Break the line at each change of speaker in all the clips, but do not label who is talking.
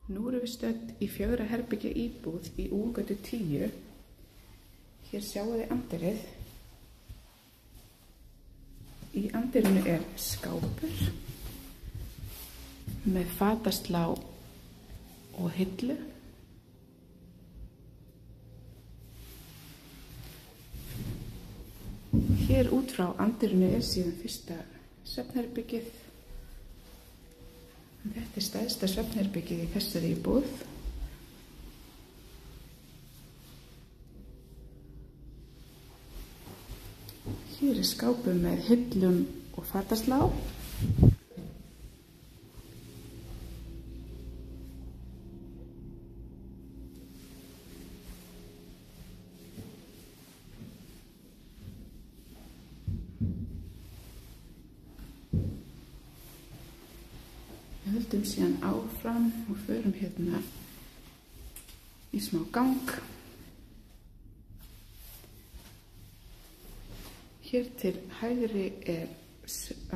Nú erum við stödd í 4 herbergja íbúð í Úlfgötu 10. Hér sjáum við anddyrið. Í anddyrinu er skápur með fataslá og hillu. Hér út frá anddyrinu er síðan fyrsta svefnherbergið. Þetta er stærsta svefnherbergið í þessari íbúð. Hér er skápur með hillum og fataslá. Við höldum síðan áfram og förum hérna í smá gang. Hér til hægri er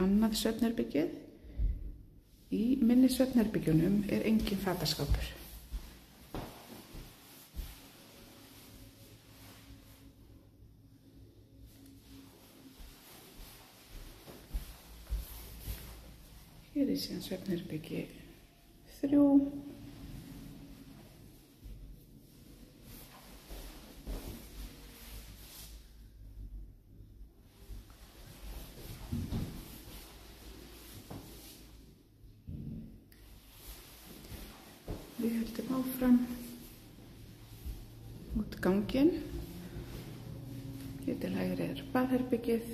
annað svefnherbergið. Í minni svefnherbergjunum er engin fataskápur. Hér er síðan svefnherbergi 3. Við höldum áfram út ganginn. Hér til hægri er baðherbergið.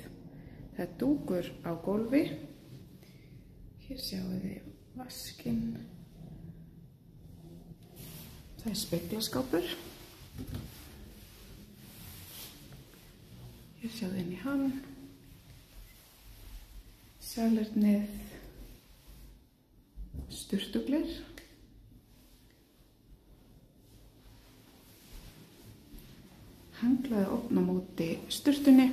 Það er dúkur á gólfi. Hér sjáum við vaskinn. Það er speglaskápur. Hér sjáum við inn í hann. Salernið. Sturtugler. Hanglaði ofn á móti sturtunni.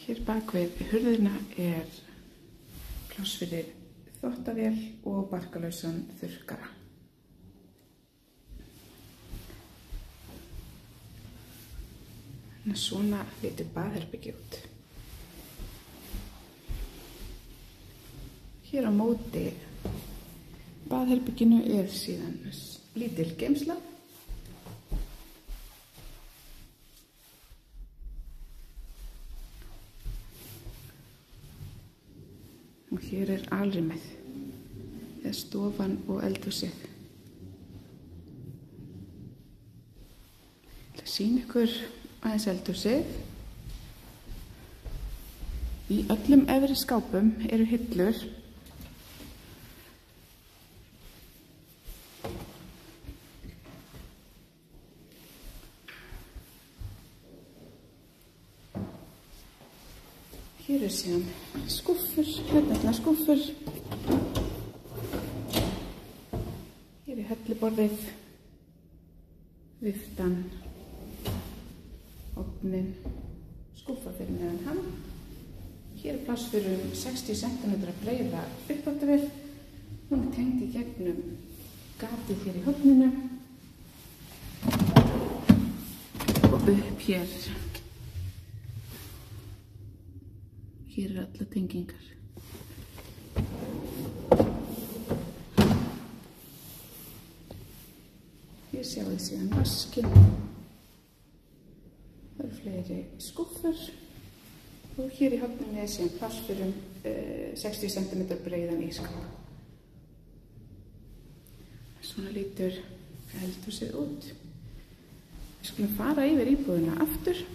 Hér bak við hurðina er pláss fyrir þvottavél og barkalausan þurrkara. Svona lítur baðherbergi út. Hér á móti baðherberginu er síðan lítil geymsla. Og hér er alrýmið, eða stofan og eldhúsið. Ég ætla að sýna ykkur aðeins eldhúsið. Í öllum efri skápum eru hillur. Hér er síðan skúffur, hérna skúffur. Hér er helluborðið, viftan, ofninn, skúffa fyrir neðan hann. Hér er pláss fyrir 60 cm breiða uppáttuvél. Hún er tengd í gegnum gatið hér í horninu og upp hér. Hér er alla tengingar. Hér sjáum við síðan vaskinn. Það eru fleiri skúffur. Og hér í horninu er síðan pláss fyrir 60 cm breiðan ísskáp. Svona lítur eldhúsið út. Við skulum fara yfir íbúðina aftur,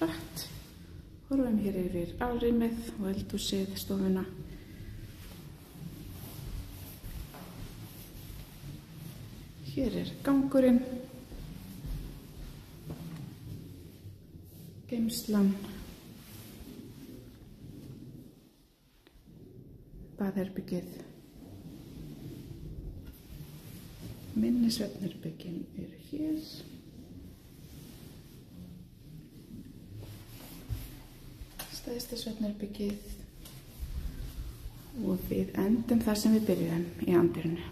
hratt. Horfum hér yfir alrýmið og eldhúsið, stofuna. Hér er gangurinn, geymslan, baðherbergið. Minni svefnherbergin eru hér. Stærsta svefnherbergið og við endum þar sem við byrjuðum í andirinu.